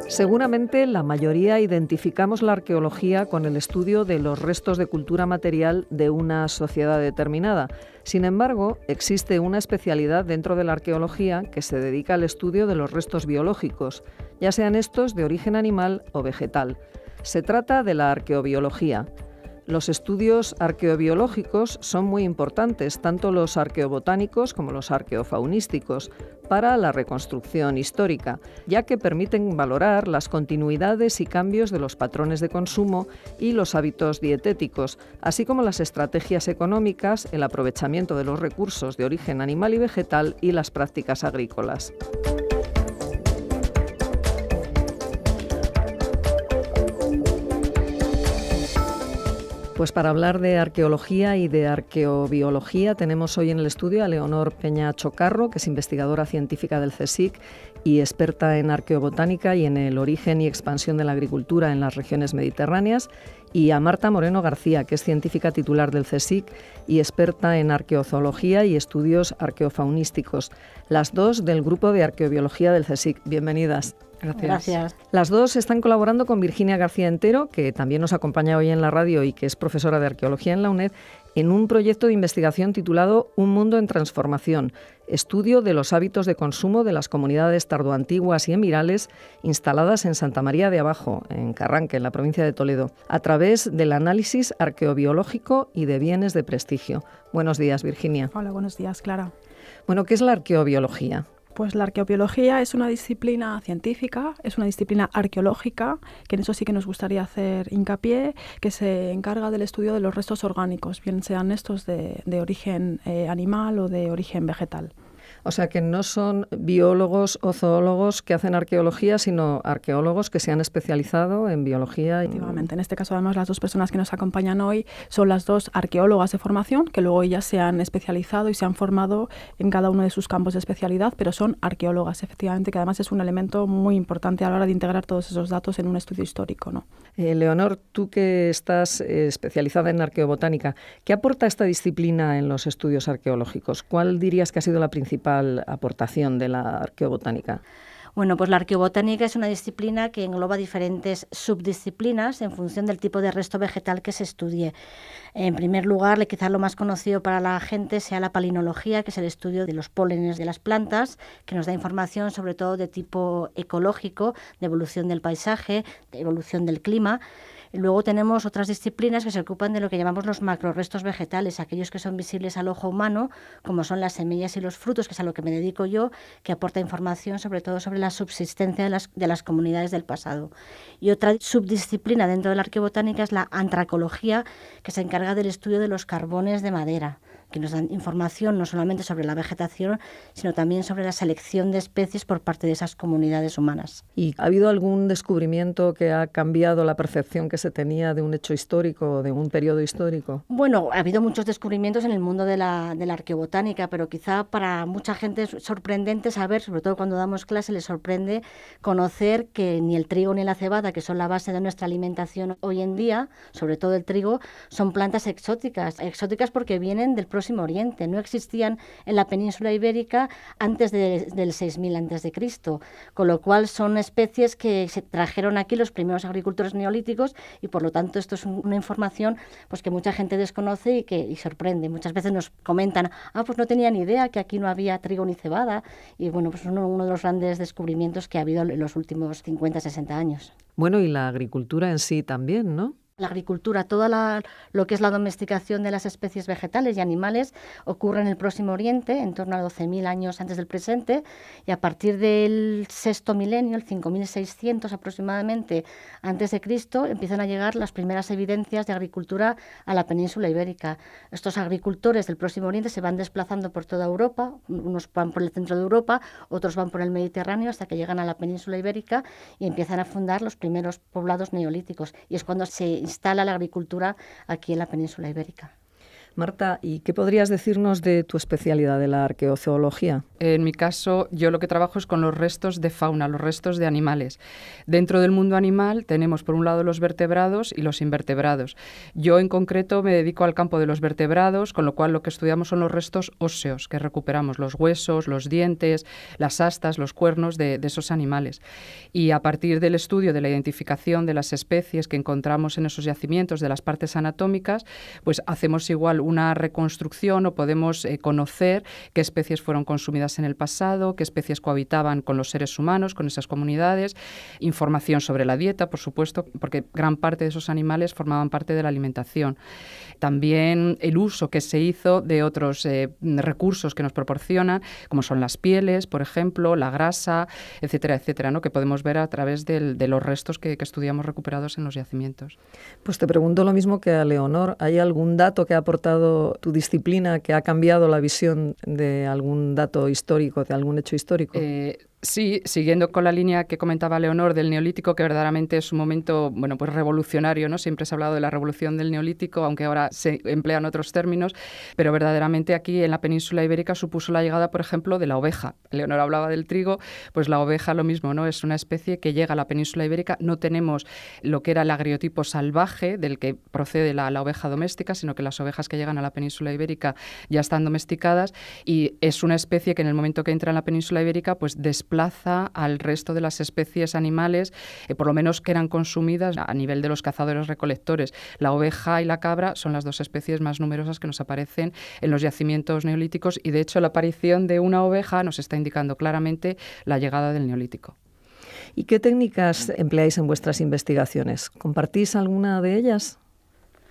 Seguramente la mayoría identificamos la arqueología con el estudio de los restos de cultura material de una sociedad determinada. Sin embargo, existe una especialidad dentro de la arqueología que se dedica al estudio de los restos biológicos, ya sean estos de origen animal o vegetal. Se trata de la arqueobiología. Los estudios arqueobiológicos son muy importantes, tanto los arqueobotánicos como los arqueofaunísticos, para la reconstrucción histórica, ya que permiten valorar las continuidades y cambios de los patrones de consumo y los hábitos dietéticos, así como las estrategias económicas, el aprovechamiento de los recursos de origen animal y vegetal y las prácticas agrícolas. Pues para hablar de arqueología y de arqueobiología tenemos hoy en el estudio a Leonor Peña Chocarro, que es investigadora científica del CSIC y experta en arqueobotánica y en el origen y expansión de la agricultura en las regiones mediterráneas, y a Marta Moreno García, que es científica titular del CSIC y experta en arqueozoología y estudios arqueofaunísticos, las dos del grupo de arqueobiología del CSIC. Bienvenidas. Gracias. Las dos están colaborando con Virginia García Entero, que también nos acompaña hoy en la radio y que es profesora de arqueología en la UNED, en un proyecto de investigación titulado Un mundo en transformación, estudio de los hábitos de consumo de las comunidades tardoantiguas y emirales instaladas en Santa María de Abajo, en Carranque, en la provincia de Toledo, a través del análisis arqueobiológico y de bienes de prestigio. Buenos días, Virginia. Hola, buenos días, Clara. Bueno, ¿qué es la arqueobiología? Pues la arqueobiología es una disciplina científica, es una disciplina arqueológica, que en eso sí que nos gustaría hacer hincapié, que se encarga del estudio de los restos orgánicos, bien sean estos de origen animal o de origen vegetal. O sea, que no son biólogos o zoólogos que hacen arqueología, sino arqueólogos que se han especializado en biología. Efectivamente. En este caso, además, las dos personas que nos acompañan hoy son las dos arqueólogas de formación, que luego ellas se han especializado y se han formado en cada uno de sus campos de especialidad, pero son arqueólogas, efectivamente, que además es un elemento muy importante a la hora de integrar todos esos datos en un estudio histórico, ¿no? Leonor, tú que estás especializada en arqueobotánica, ¿qué aporta esta disciplina en los estudios arqueológicos? ¿Cuál dirías que ha sido la principal aportación de la arqueobotánica? Bueno, pues la arqueobotánica es una disciplina que engloba diferentes subdisciplinas en función del tipo de resto vegetal que se estudie. En primer lugar, quizás lo más conocido para la gente sea la palinología, que es el estudio de los pólenes de las plantas, que nos da información sobre todo de tipo ecológico, de evolución del paisaje, de evolución del clima. Luego tenemos otras disciplinas que se ocupan de lo que llamamos los macrorestos vegetales, aquellos que son visibles al ojo humano, como son las semillas y los frutos, que es a lo que me dedico yo, que aporta información sobre todo sobre la subsistencia de las comunidades del pasado. Y otra subdisciplina dentro de la arqueobotánica es la antracología, que se encarga del estudio de los carbones de madera, que nos dan información no solamente sobre la vegetación, sino también sobre la selección de especies por parte de esas comunidades humanas. ¿Y ha habido algún descubrimiento que ha cambiado la percepción que se tenía de un hecho histórico o de un periodo histórico? Bueno, ha habido muchos descubrimientos en el mundo de la arqueobotánica, pero quizá para mucha gente es sorprendente saber, sobre todo cuando damos clase, les sorprende conocer que ni el trigo ni la cebada, que son la base de nuestra alimentación hoy en día, sobre todo el trigo, son plantas exóticas. Exóticas porque vienen del Próximo Oriente, no existían en la península ibérica antes del 6000 a.C., con lo cual son especies que se trajeron aquí los primeros agricultores neolíticos y por lo tanto esto es una información pues que mucha gente desconoce y sorprende. Muchas veces nos comentan, pues no tenía ni idea que aquí no había trigo ni cebada, y bueno, pues uno de los grandes descubrimientos que ha habido en los últimos 50, 60 años. Bueno, y la agricultura en sí también, ¿no? La agricultura, lo que es la domesticación de las especies vegetales y animales ocurre en el Próximo Oriente, en torno a 12.000 años antes del presente, y a partir del sexto milenio, el 5.600 aproximadamente antes de Cristo, empiezan a llegar las primeras evidencias de agricultura a la península ibérica. Estos agricultores del Próximo Oriente se van desplazando por toda Europa, unos van por el centro de Europa, otros van por el Mediterráneo, hasta que llegan a la península ibérica y empiezan a fundar los primeros poblados neolíticos, y es cuando se instala la agricultura aquí en la península ibérica. Marta, ¿y qué podrías decirnos de tu especialidad, de la arqueozoología? En mi caso, yo lo que trabajo es con los restos de fauna, los restos de animales. Dentro del mundo animal tenemos, por un lado, los vertebrados y los invertebrados. Yo, en concreto, me dedico al campo de los vertebrados, con lo cual lo que estudiamos son los restos óseos, que recuperamos los huesos, los dientes, las astas, los cuernos de esos animales. Y a partir del estudio de la identificación de las especies que encontramos en esos yacimientos, de las partes anatómicas, pues hacemos igual una reconstrucción o podemos conocer qué especies fueron consumidas en el pasado, qué especies cohabitaban con los seres humanos, con esas comunidades, información sobre la dieta, por supuesto, porque gran parte de esos animales formaban parte de la alimentación. También el uso que se hizo de otros recursos que nos proporcionan, como son las pieles, por ejemplo, la grasa, etcétera, etcétera, ¿no? Que podemos ver a través de los restos que estudiamos recuperados en los yacimientos. Pues te pregunto lo mismo que a Leonor. ¿Hay algún dato que ha aportado tu disciplina que ha cambiado la visión de algún dato histórico, de algún hecho histórico? Sí, siguiendo con la línea que comentaba Leonor del Neolítico, que verdaderamente es un momento, bueno, pues revolucionario, ¿no? Siempre se ha hablado de la revolución del Neolítico, aunque ahora se emplean otros términos, pero verdaderamente aquí en la península ibérica supuso la llegada, por ejemplo, de la oveja. Leonor hablaba del trigo, pues la oveja lo mismo, ¿no? Es una especie que llega a la península ibérica. No tenemos lo que era el agriotipo salvaje del que procede la oveja doméstica, sino que las ovejas que llegan a la península ibérica ya están domesticadas, y es una especie que en el momento que entra en la península ibérica, pues desplaza al resto de las especies animales, por lo menos que eran consumidas a nivel de los cazadores-recolectores. La oveja y la cabra son las dos especies más numerosas que nos aparecen en los yacimientos neolíticos, y de hecho la aparición de una oveja nos está indicando claramente la llegada del Neolítico. ¿Y qué técnicas empleáis en vuestras investigaciones? ¿Compartís alguna de ellas,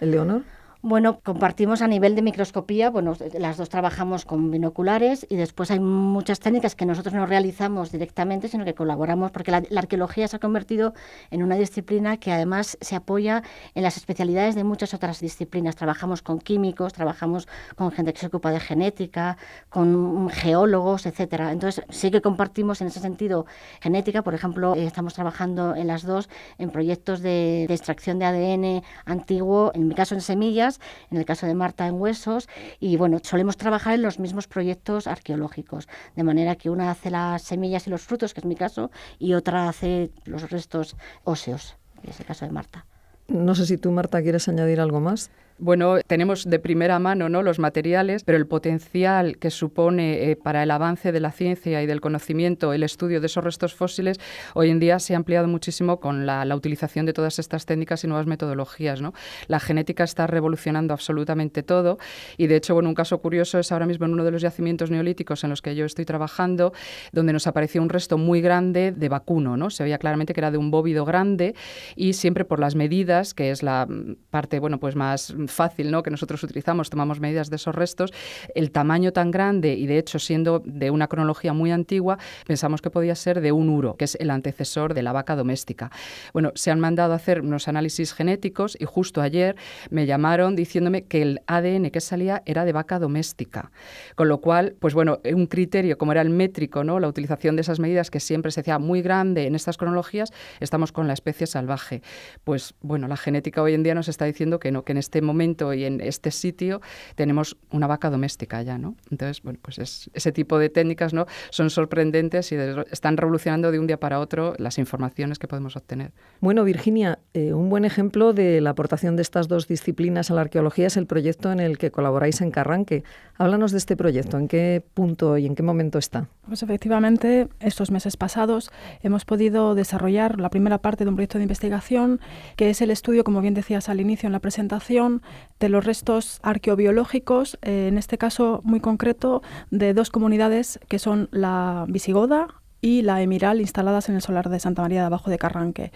Leonor? Bueno, compartimos a nivel de microscopía, bueno, las dos trabajamos con binoculares, y después hay muchas técnicas que nosotros no realizamos directamente, sino que colaboramos, porque la arqueología se ha convertido en una disciplina que además se apoya en las especialidades de muchas otras disciplinas. Trabajamos con químicos, trabajamos con gente que se ocupa de genética, con geólogos, etcétera. Entonces sí que compartimos en ese sentido genética. Por ejemplo, estamos trabajando en las dos en proyectos de extracción de ADN antiguo, en mi caso en semillas, en el caso de Marta en huesos, y bueno, solemos trabajar en los mismos proyectos arqueológicos, de manera que una hace las semillas y los frutos, que es mi caso, y otra hace los restos óseos, que es el caso de Marta. No sé si tú, Marta, quieres añadir algo más. Bueno, tenemos de primera mano, ¿no?, los materiales, pero el potencial que supone para el avance de la ciencia y del conocimiento el estudio de esos restos fósiles hoy en día se ha ampliado muchísimo con la utilización de todas estas técnicas y nuevas metodologías, ¿no? La genética está revolucionando absolutamente todo, y de hecho, bueno, un caso curioso es ahora mismo en uno de los yacimientos neolíticos en los que yo estoy trabajando, donde nos apareció un resto muy grande de vacuno, ¿no? Se veía claramente que era de un bóvido grande, y siempre por las medidas, que es la parte, bueno, pues más fácil, ¿no?, que nosotros utilizamos, tomamos medidas de esos restos, el tamaño tan grande, y de hecho siendo de una cronología muy antigua, pensamos que podía ser de un uro, que es el antecesor de la vaca doméstica. Bueno, se han mandado a hacer unos análisis genéticos, y justo ayer me llamaron diciéndome que el ADN que salía era de vaca doméstica, con lo cual, pues bueno, un criterio como era el métrico, ¿no?, la utilización de esas medidas que siempre se hacía muy grande en estas cronologías, estamos con la especie salvaje. Pues bueno, la genética hoy en día nos está diciendo que no, que en este momento y en este sitio tenemos una vaca doméstica ya, ¿no? Entonces, bueno, pues ese tipo de técnicas, ¿no?, son sorprendentes y están revolucionando de un día para otro las informaciones que podemos obtener. Bueno, Virginia, un buen ejemplo de la aportación de estas dos disciplinas a la arqueología es el proyecto en el que colaboráis en Carranque. Háblanos de este proyecto, ¿en qué punto y en qué momento está? Pues efectivamente, estos meses pasados hemos podido desarrollar la primera parte de un proyecto de investigación, que es el estudio, como bien decías al inicio en la presentación, de los restos arqueobiológicos, en este caso muy concreto, de dos comunidades que son la visigoda y la emiral, instaladas en el solar de Santa María de Abajo de Carranque.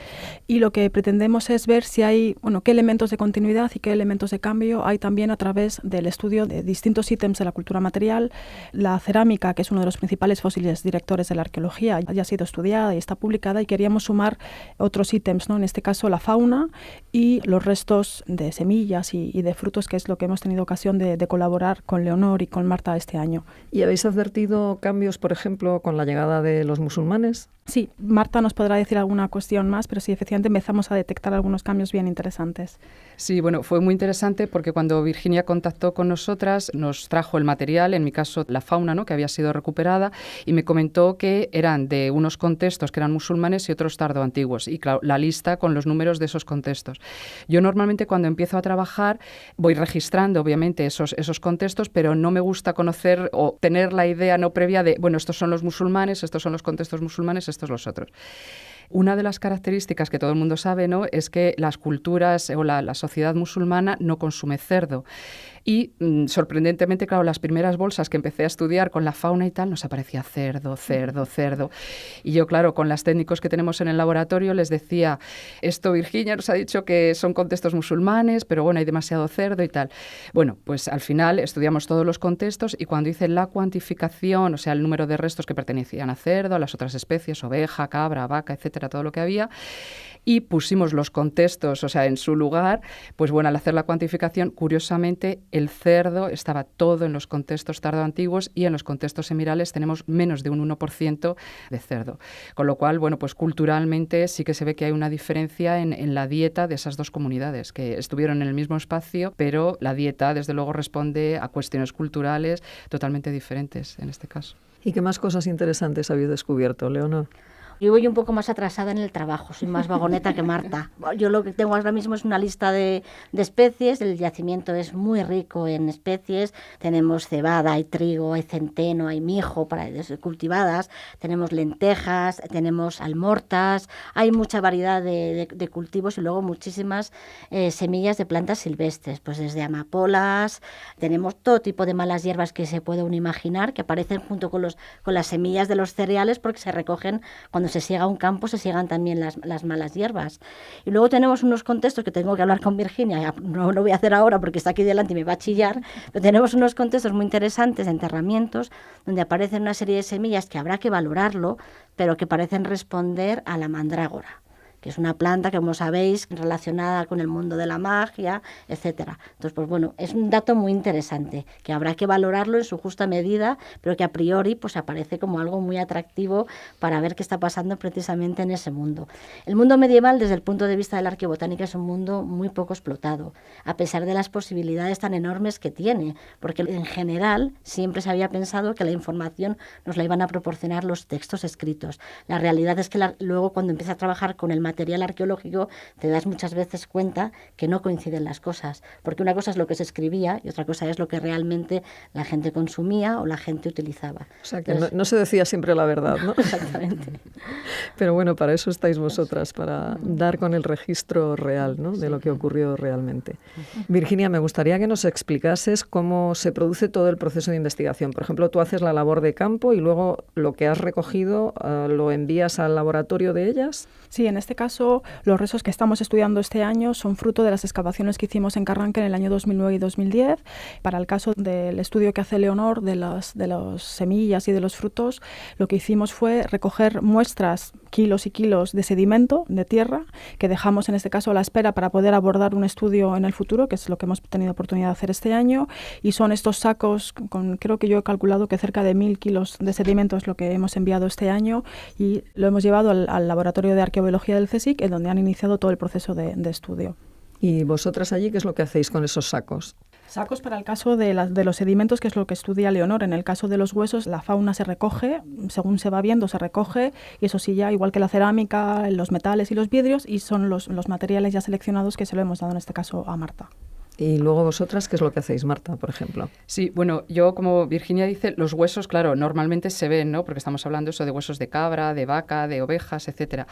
Y lo que pretendemos es ver si hay, bueno, qué elementos de continuidad y qué elementos de cambio hay también a través del estudio de distintos ítems de la cultura material. La cerámica, que es uno de los principales fósiles directores de la arqueología, ya ha sido estudiada y está publicada, y queríamos sumar otros ítems, ¿no? En este caso la fauna y los restos de semillas y de frutos, que es lo que hemos tenido ocasión de colaborar con Leonor y con Marta este año. ¿Y habéis advertido cambios, por ejemplo, con la llegada de los musulmanes? Sí, Marta nos podrá decir alguna cuestión más, pero sí, efectivamente empezamos a detectar algunos cambios bien interesantes. Sí, bueno, fue muy interesante porque cuando Virginia contactó con nosotras, nos trajo el material, en mi caso la fauna, ¿no?, que había sido recuperada, y me comentó que eran de unos contextos que eran musulmanes y otros tardoantiguos, y claro, la lista con los números de esos contextos. Yo normalmente cuando empiezo a trabajar voy registrando, obviamente, esos contextos, pero no me gusta conocer o tener la idea no previa de, bueno, estos son los musulmanes, estos son los contextos musulmanes, estos los otros. Una de las características que todo el mundo sabe, ¿no?, es que las culturas o la sociedad musulmana no consume cerdo. Y sorprendentemente, claro, las primeras bolsas que empecé a estudiar con la fauna y tal, nos aparecía cerdo. Y yo, claro, con los técnicos que tenemos en el laboratorio les decía, esto Virginia nos ha dicho que son contextos musulmanes, pero bueno, hay demasiado cerdo y tal. Bueno, pues al final estudiamos todos los contextos y cuando hice la cuantificación, o sea, el número de restos que pertenecían a cerdo, a las otras especies, oveja, cabra, vaca, etcétera, todo lo que había, y pusimos los contextos, o sea, en su lugar, pues bueno, al hacer la cuantificación, curiosamente, el cerdo estaba todo en los contextos tardoantiguos y en los contextos semirales tenemos menos de un 1% de cerdo. Con lo cual, bueno, pues culturalmente sí que se ve que hay una diferencia en la dieta de esas dos comunidades, que estuvieron en el mismo espacio, pero la dieta, desde luego, responde a cuestiones culturales totalmente diferentes en este caso. ¿Y qué más cosas interesantes habéis descubierto, Leonor? Yo voy un poco más atrasada en el trabajo, soy más vagoneta que Marta. Yo lo que tengo ahora mismo es una lista de especies, el yacimiento es muy rico en especies, tenemos cebada, hay trigo, hay centeno, hay mijo para cultivadas, tenemos lentejas, tenemos almortas, hay mucha variedad de cultivos y luego muchísimas semillas de plantas silvestres, pues desde amapolas, tenemos todo tipo de malas hierbas que se puede uno imaginar, que aparecen junto con las semillas de los cereales porque se recogen cuando se siega un campo, se siegan también las malas hierbas. Y luego tenemos unos contextos que tengo que hablar con Virginia, no lo voy a hacer ahora porque está aquí delante y me va a chillar, pero tenemos unos contextos muy interesantes de enterramientos donde aparecen una serie de semillas que habrá que valorarlo, pero que parecen responder a la mandrágora, que es una planta que, como sabéis, relacionada con el mundo de la magia, etcétera. Entonces, pues bueno, es un dato muy interesante, que habrá que valorarlo en su justa medida, pero que a priori pues aparece como algo muy atractivo para ver qué está pasando precisamente en ese mundo. El mundo medieval, desde el punto de vista de la arqueobotánica, es un mundo muy poco explotado, a pesar de las posibilidades tan enormes que tiene, porque en general siempre se había pensado que la información nos la iban a proporcionar los textos escritos. La realidad es que luego, cuando empiezas a trabajar con el material arqueológico, te das muchas veces cuenta que no coinciden las cosas, porque una cosa es lo que se escribía y otra cosa es lo que realmente la gente consumía o la gente utilizaba. O sea, que no se decía siempre la verdad, ¿no? Exactamente. Pero bueno, para eso estáis vosotras, para dar con el registro real, ¿no?, de lo que ocurrió realmente. Virginia, me gustaría que nos explicases cómo se produce todo el proceso de investigación. Por ejemplo, tú haces la labor de campo y luego lo que has recogido lo envías al laboratorio de ellas. Sí, en este caso, los restos que estamos estudiando este año son fruto de las excavaciones que hicimos en Carranque en el año 2009 y 2010. Para el caso del estudio que hace Leonor de las semillas y de los frutos, lo que hicimos fue recoger muestras, kilos y kilos de sedimento, de tierra, que dejamos en este caso a la espera para poder abordar un estudio en el futuro, que es lo que hemos tenido oportunidad de hacer este año, y son estos sacos, creo que yo he calculado que cerca de 1.000 kilos de sedimento es lo que hemos enviado este año, y lo hemos llevado al laboratorio de arqueobiología del CSIC, en donde han iniciado todo el proceso de estudio. ¿Y vosotras allí qué es lo que hacéis con esos sacos? Sacos para el caso de los sedimentos, que es lo que estudia Leonor. En el caso de los huesos, la fauna se recoge, según se va viendo, se recoge, y eso sí, ya igual que la cerámica, los metales y los vidrios, y son los materiales ya seleccionados que se lo hemos dado en este caso a Marta. Y luego vosotras, ¿qué es lo que hacéis, Marta, por ejemplo? Sí, bueno, yo, como Virginia dice, los huesos, claro, normalmente se ven, ¿no?, porque estamos hablando eso de huesos de cabra, de vaca, de ovejas, etcétera.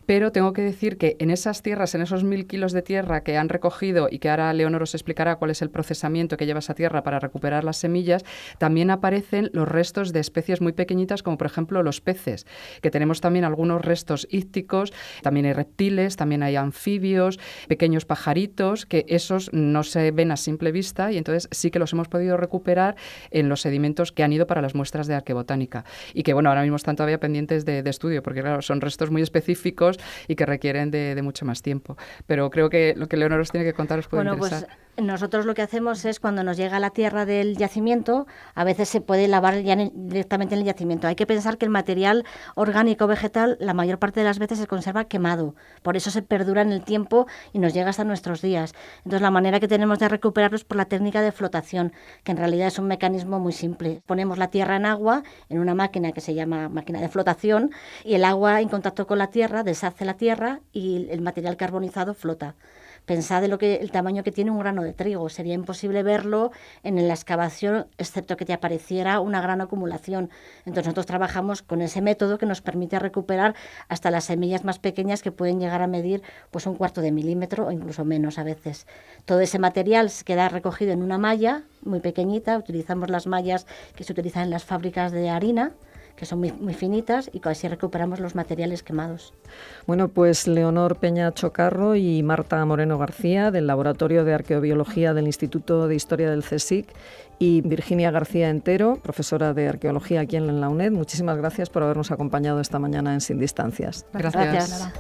Pero tengo que decir que en esas tierras, en esos 1.000 kilos de tierra que han recogido y que ahora Leonor os explicará cuál es el procesamiento que lleva esa tierra para recuperar las semillas, también aparecen los restos de especies muy pequeñitas, como por ejemplo los peces, que tenemos también algunos restos ícticos, también hay reptiles, también hay anfibios, pequeños pajaritos, que esos no se ven a simple vista y entonces sí que los hemos podido recuperar en los sedimentos que han ido para las muestras de arqueobotánica y que, bueno, ahora mismo están todavía pendientes de estudio porque, claro, son restos muy específicos y que requieren de mucho más tiempo. Pero creo que lo que Leonor os tiene que contar os puede interesar. Pues Nosotros lo que hacemos es, cuando nos llega la tierra del yacimiento, a veces se puede lavar ya directamente en el yacimiento. Hay que pensar que el material orgánico vegetal la mayor parte de las veces se conserva quemado, por eso se perdura en el tiempo y nos llega hasta nuestros días. Entonces la manera que tenemos de recuperarlo es por la técnica de flotación, que en realidad es un mecanismo muy simple. Ponemos la tierra en agua, en una máquina que se llama máquina de flotación, y el agua en contacto con la tierra deshace la tierra y el material carbonizado flota. Pensad en el tamaño que tiene un grano de trigo. Sería imposible verlo en la excavación, excepto que te apareciera una gran acumulación. Entonces nosotros trabajamos con ese método que nos permite recuperar hasta las semillas más pequeñas, que pueden llegar a medir pues 1/4 de milímetro o incluso menos a veces. Todo ese material queda recogido en una malla muy pequeñita. Utilizamos las mallas que se utilizan en las fábricas de harina, que son muy finitas, y así recuperamos los materiales quemados. Bueno, pues Leonor Peña Chocarro y Marta Moreno García, del Laboratorio de Arqueobiología del Instituto de Historia del CSIC, y Virginia García Entero, profesora de Arqueología aquí en la UNED. Muchísimas gracias por habernos acompañado esta mañana en Sin Distancias. Gracias.